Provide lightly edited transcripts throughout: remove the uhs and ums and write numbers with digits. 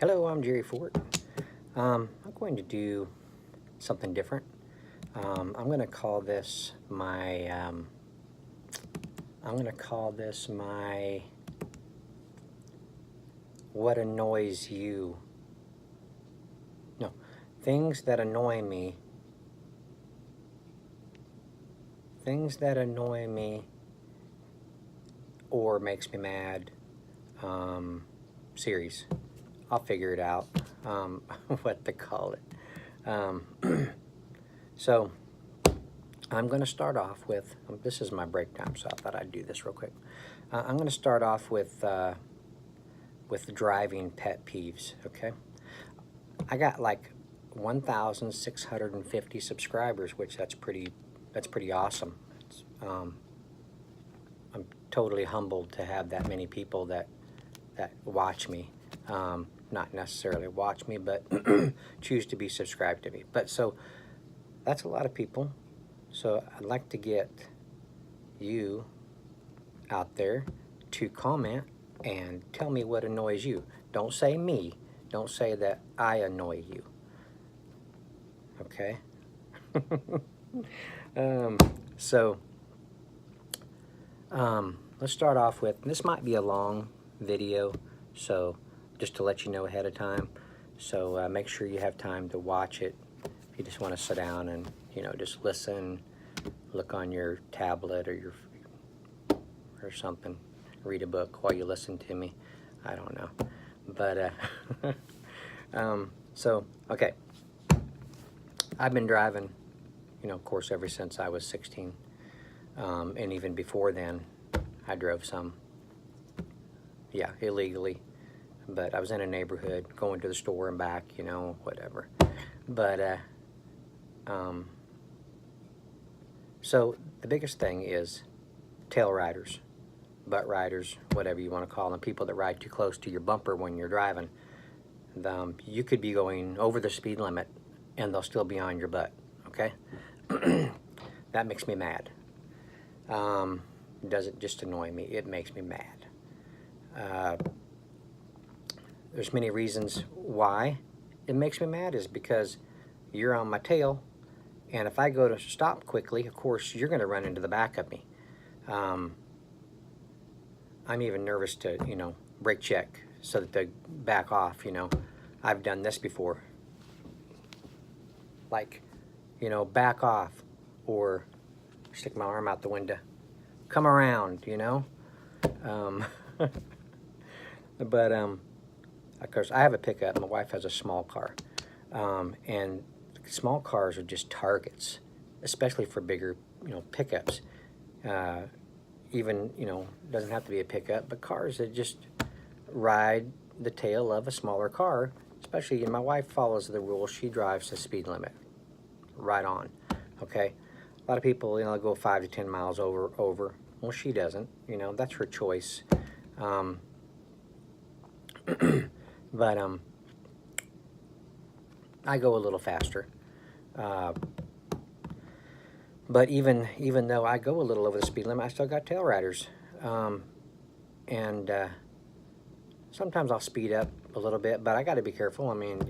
Hello, I'm Jerry Fort. I'm going to do something different. I'm going to call this my, what annoys you. No, things that annoy me. Things that annoy me or makes me mad series. I'll figure it out what to call it. So I'm going to start off with, this is my break time, so I thought I'd do this real quick. I'm going to start off with driving pet peeves, okay? I got like 1,650 subscribers, which that's pretty awesome. I'm totally humbled to have that many people that watch me. Not necessarily watch me, but choose to be subscribed to me. But so that's a lot of people. So I'd like to get you out there to comment and tell me what annoys you. Don't say me. Don't say that I annoy you. Okay? Let's start off with, this might be a long video, so just to let you know ahead of time. So make sure you have time to watch it. If you just want to sit down and, just listen, look on your tablet or something, read a book while you listen to me. I don't know. But, okay. I've been driving, of course, ever since I was 16. And even before then, I drove some, illegally. But I was in a neighborhood, going to the store and back, whatever. But, so the biggest thing is tail riders, butt riders, whatever you want to call them, people that ride too close to your bumper when you're driving. You could be going over the speed limit and they'll still be on your butt, okay? That makes me mad. It doesn't just annoy me, it makes me mad. There's many reasons why it makes me mad is because you're on my tail, and if I go to stop quickly, of course, you're going to run into the back of me. I'm even nervous to, brake check so that they back off, I've done this before. Like, back off, or stick my arm out the window. Come around, But, of course, I have a pickup. My wife has a small car. And small cars are just targets, especially for bigger, pickups. Even, doesn't have to be a pickup, but cars that just ride the tail of a smaller car, especially, my wife follows the rules. She drives the speed limit right on, okay? A lot of people, go 5 to 10 miles over. Well, she doesn't, that's her choice. But I go a little faster. But even though I go a little over the speed limit, I still got tail riders. Sometimes I'll speed up a little bit, but I got to be careful. I mean,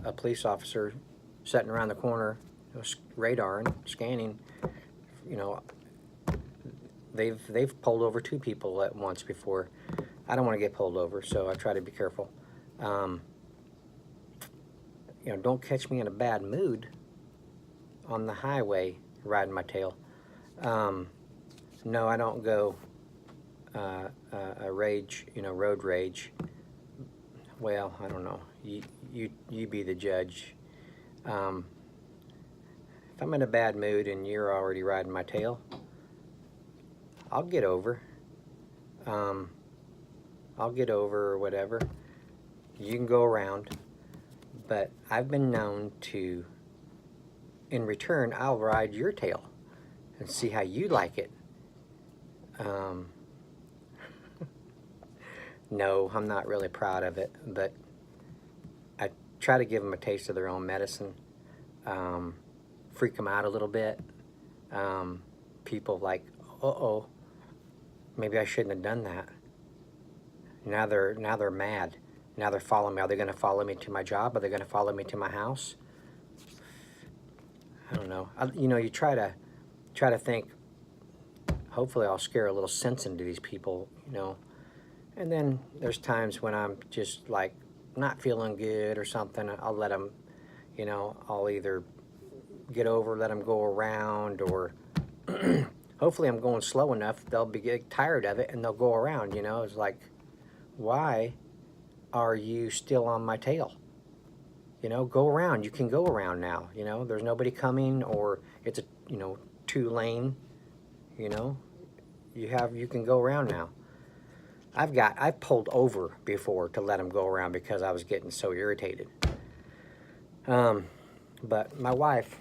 a police officer sitting around the corner, radaring, scanning, they've pulled over 2 people at once before. I don't want to get pulled over, so I try to be careful. Don't catch me in a bad mood on the highway riding my tail. No, I don't go rage, road rage. Well, I don't know. You be the judge. If I'm in a bad mood and you're already riding my tail, I'll get over. I'll get over or whatever. You can go around. But I've been known to, in return, I'll ride your tail and see how you like it. No, I'm not really proud of it, but I try to give them a taste of their own medicine, freak them out a little bit. People like, maybe I shouldn't have done that. Now they're mad. Now they're following me. Are they going to follow me to my job? Are they going to follow me to my house? I don't know. You know, you try to think, hopefully I'll scare a little sense into these people, you know. And then there's times when I'm just like not feeling good or something. I'll let them, you know, I'll either get over, let them go around, or hopefully I'm going slow enough, they'll be getting tired of it and they'll go around, you know. It's like, why are you still on my tail? You know, go around. You can go around now, you know. There's nobody coming, or it's a, you know, 2-lane, you know. You can go around now. I've pulled over before to let them go around because I was getting so irritated. But my wife,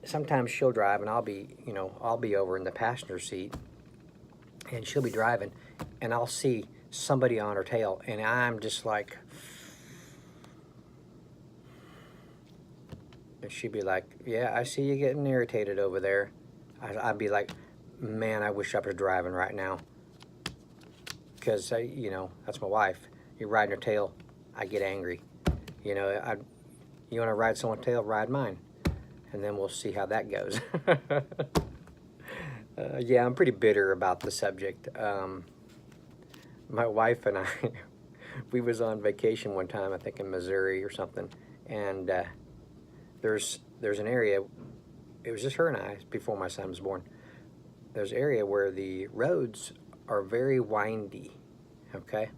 sometimes she'll drive and I'll be over in the passenger seat, and she'll be driving, and I'll see somebody on her tail, and I'm just like, and she'd be like, yeah, I see you getting irritated over there. I'd be like, man, I wish I was driving right now. Because, you know, that's my wife. You're riding her tail, I get angry. You know, you want to ride someone's tail, ride mine. And then we'll see how that goes. Yeah, I'm pretty bitter about the subject. My wife and I, we was on vacation one time, I think in Missouri or something. And there's an area, it was just her and I, before my son was born. There's an area where the roads are very windy, okay?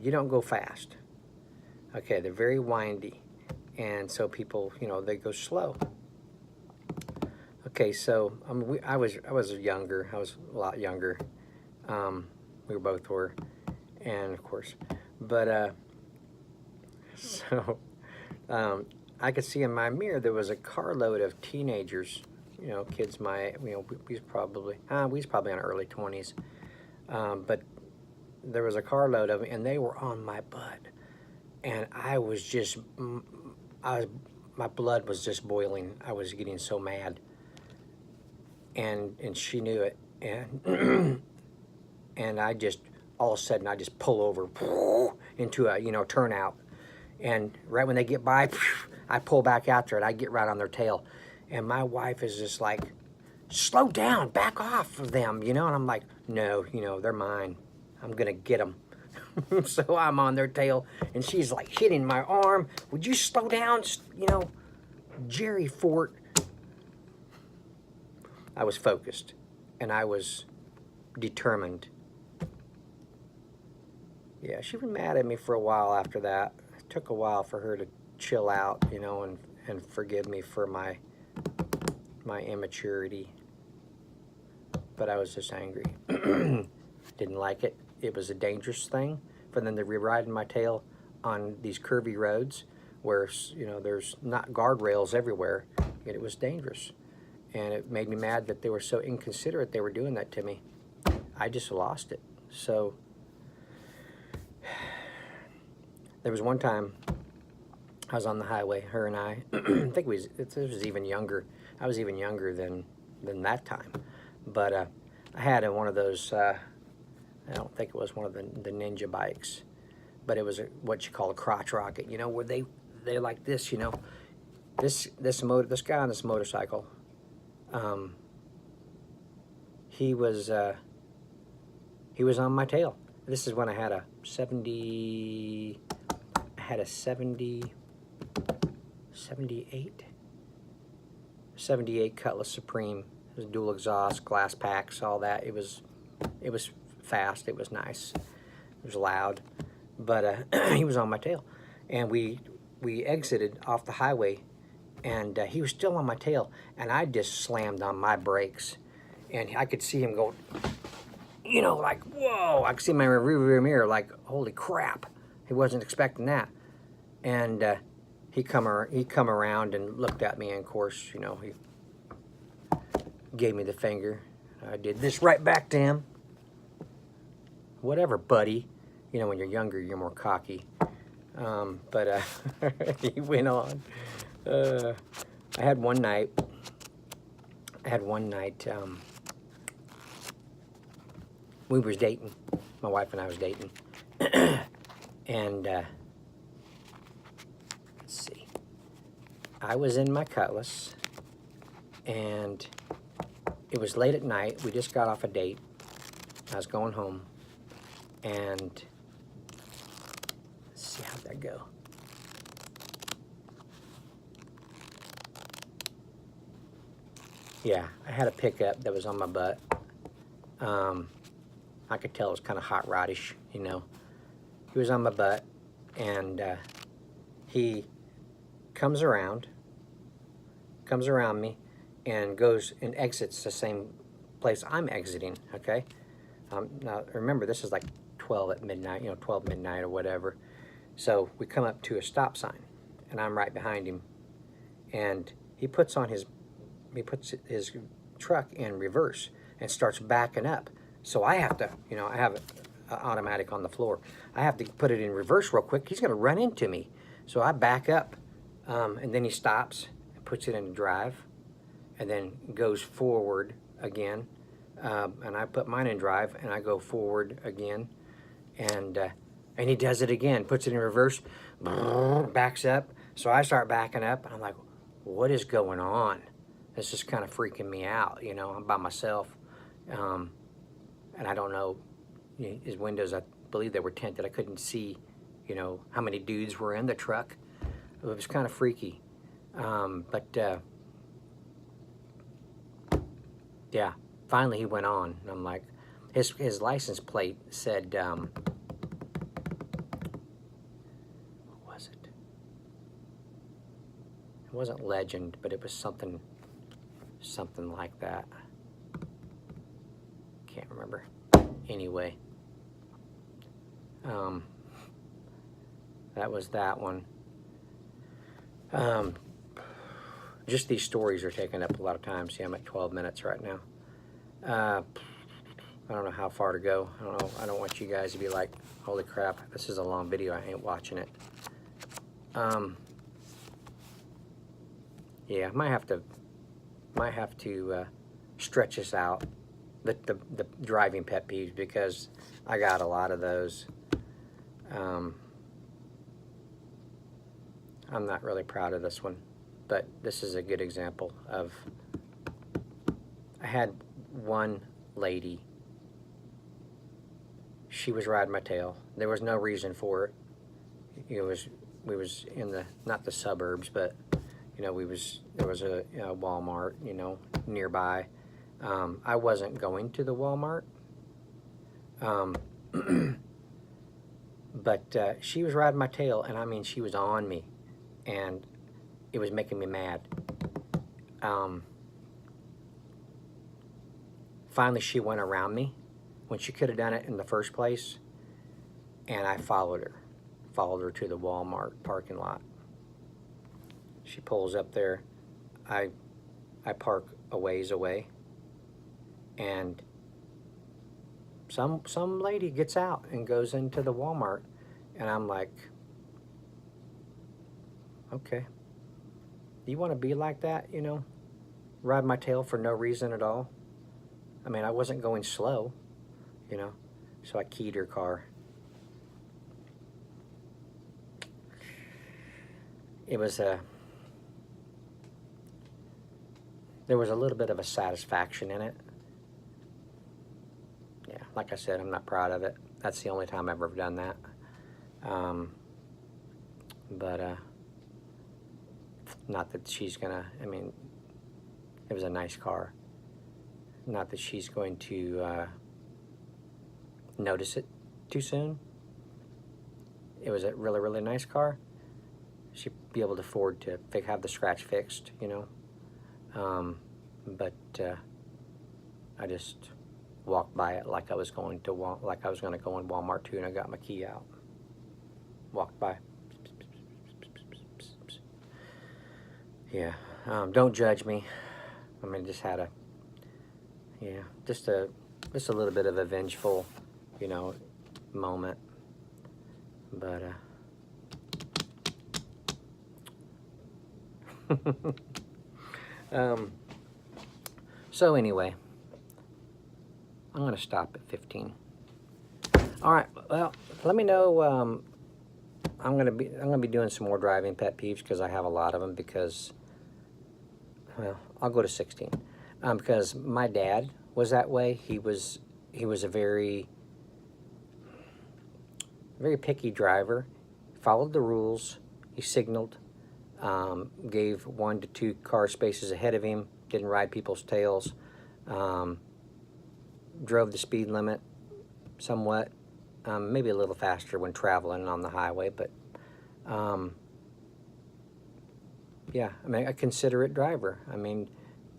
You don't go fast. Okay, they're very windy. And so people, you know, they go slow. Okay, so I was younger. I was a lot younger. We both were, and of course, but so I could see in my mirror there was a carload of teenagers. You know, kids my, you know, we was probably in our early 20s. But there was a carload of them, and they were on my butt, and I was just, my blood was just boiling. I was getting so mad, and she knew it, and and I just, all of a sudden, I just pull over into a, you know, turnout, and right when they get by, I pull back out there, and I get right on their tail, and my wife is just like, slow down, back off of them, you know. And I'm like, no, you know, they're mine. I'm gonna get them. So I'm on their tail, and she's like hitting my arm. Would you slow down? You know, Jerry Fort. I was focused, and I was determined. Yeah, she was mad at me for a while after that. It took a while for her to chill out, you know, and forgive me for my immaturity. But I was just angry. Didn't like it. It was a dangerous thing for them to be riding my tail on these curvy roads where, you know, there's not guardrails everywhere. Yet it was dangerous. And it made me mad that they were so inconsiderate they were doing that to me. I just lost it. So there was one time I was on the highway, her and I think it was even younger. I was even younger than that time. But I had one of those, I don't think it was one of the Ninja bikes, but it was what you call a crotch rocket, you know, where they're like this, you know. This guy on this motorcycle, he was on my tail. This is when I had a 78 Cutlass Supreme. It was dual exhaust, glass packs, all that. It was fast. It was nice. It was loud, but he was on my tail, and we exited off the highway, and he was still on my tail, and I just slammed on my brakes, and I could see him go, you know, like, whoa! I could see my rearview mirror, like, holy crap! He wasn't expecting that, and he come around and looked at me, and of course, you know, he gave me the finger. I did this right back to him. Whatever, buddy. You know, when you're younger, you're more cocky. But he went on. I had one night, we was dating. My wife and I was dating. And I was in my Cutlass, and it was late at night. We just got off a date. I was going home, and let's see how'd that go. Yeah, I had a pickup that was on my butt. I could tell it was kind of hot roddish, you know. He was on my butt, and he comes around me, and goes and exits the same place I'm exiting, okay? Now, remember, this is like 12 at midnight, you know, 12 midnight or whatever. So we come up to a stop sign, and I'm right behind him, and he puts his truck in reverse and starts backing up. So I have to, you know, I have it automatic on the floor. I have to put it in reverse real quick. He's going to run into me. So I back up, and then he stops and puts it in drive, and then goes forward again. And I put mine in drive, and I go forward again, and he does it again, puts it in reverse, backs up. So I start backing up, and I'm like, what is going on? This is kind of freaking me out, you know. I'm by myself, and I don't know, his windows, I believe they were tinted. I couldn't see, you know, how many dudes were in the truck. It was kind of freaky. Yeah, finally he went on. And I'm like, his license plate said, what was it? It wasn't Legend, but it was something like that. Can't remember. Anyway, that was that one. Just these stories are taking up a lot of time. See, I'm at 12 minutes right now. I don't know how far to go. I don't know. I don't want you guys to be like, holy crap, this is a long video. I ain't watching it. Yeah, might have to stretch this out, the driving pet peeves, because I got a lot of those. I'm not really proud of this one, but this is a good example of, I had one lady, she was riding my tail. There was no reason for it. We was in the, not the suburbs, but, you know, there was a Walmart, you know, nearby. I wasn't going to the Walmart, but she was riding my tail, and I mean, she was on me, and it was making me mad. Finally, she went around me when she could have done it in the first place, and I followed her to the Walmart parking lot. She pulls up there. I park a ways away, and some lady gets out and goes into the Walmart, and I'm like, okay, you want to be like that, you know, ride my tail for no reason at all? I mean, I wasn't going slow, you know, so I keyed her car. It was there was a little bit of a satisfaction in it. Yeah, like I said, I'm not proud of it. That's the only time I've ever done that. Not that she's gonna, I mean, it was a nice car. Not that she's going to notice it too soon. It was a really, really nice car. She'd be able to afford to have the scratch fixed, you know. I just walked by it like I was going to go in Walmart too, and I got my key out. Walked by. Yeah. Don't judge me. I mean, just had just a little bit of a vengeful, you know, moment. But so anyway, I'm going to stop at 15. All right, well, let me know I'm gonna be doing some more driving pet peeves because I have a lot of them. Because, well, I'll go to 16. Because my dad was that way. He was a very picky driver. Followed the rules. He signaled. Gave 1 to 2 car spaces ahead of him. Didn't ride people's tails. Drove the speed limit somewhat. Maybe a little faster when traveling on the highway, but yeah, I mean, a considerate driver. I mean,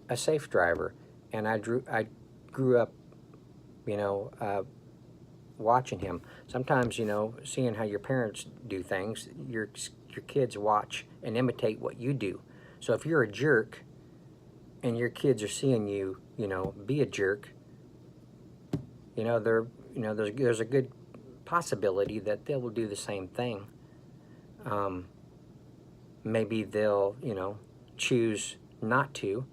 a safe driver. And I grew up, you know, watching him. Sometimes, you know, seeing how your parents do things, your kids watch and imitate what you do. So if you're a jerk and your kids are seeing you, you know, be a jerk, you know, there's a good possibility that they will do the same thing. Maybe they'll, you know, choose not to.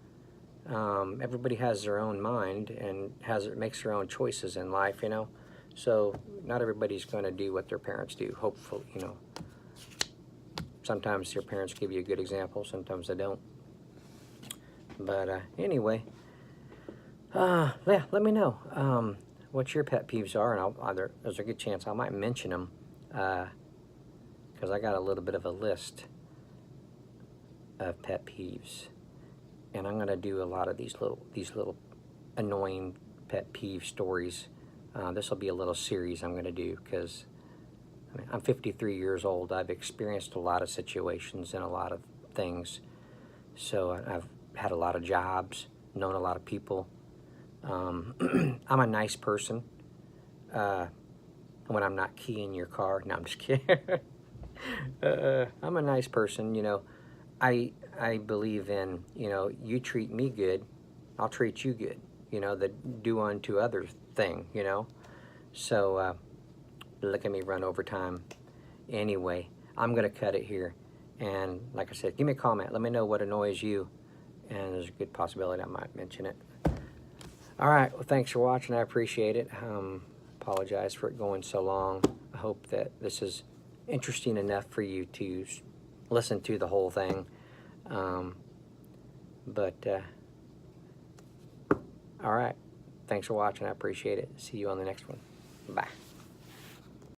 Everybody has their own mind and makes their own choices in life, you know. So not everybody's going to do what their parents do. Hopefully, you know. Sometimes your parents give you a good example. Sometimes they don't. But anyway, yeah, let me know what your pet peeves are, and there's a good chance I might mention them because I got a little bit of a list of pet peeves, and I'm gonna do a lot of these little annoying pet peeve stories. This will be a little series I'm gonna do because I mean, I'm 53 years old. I've experienced a lot of situations and a lot of things. So I've had a lot of jobs, known a lot of people. I'm a nice person when I'm not keying your car. No, I'm just kidding. I'm a nice person, you know. I believe in, you know, you treat me good, I'll treat you good. You know, the do unto others thing, you know. So look at me run over time. Anyway, I'm going to cut it here. And like I said, give me a comment. Let me know what annoys you. And there's a good possibility I might mention it. All right. Well, thanks for watching. I appreciate it. Apologize for it going so long. I hope that this is interesting enough for you to listen to the whole thing. All right. Thanks for watching. I appreciate it. See you on the next one. Bye.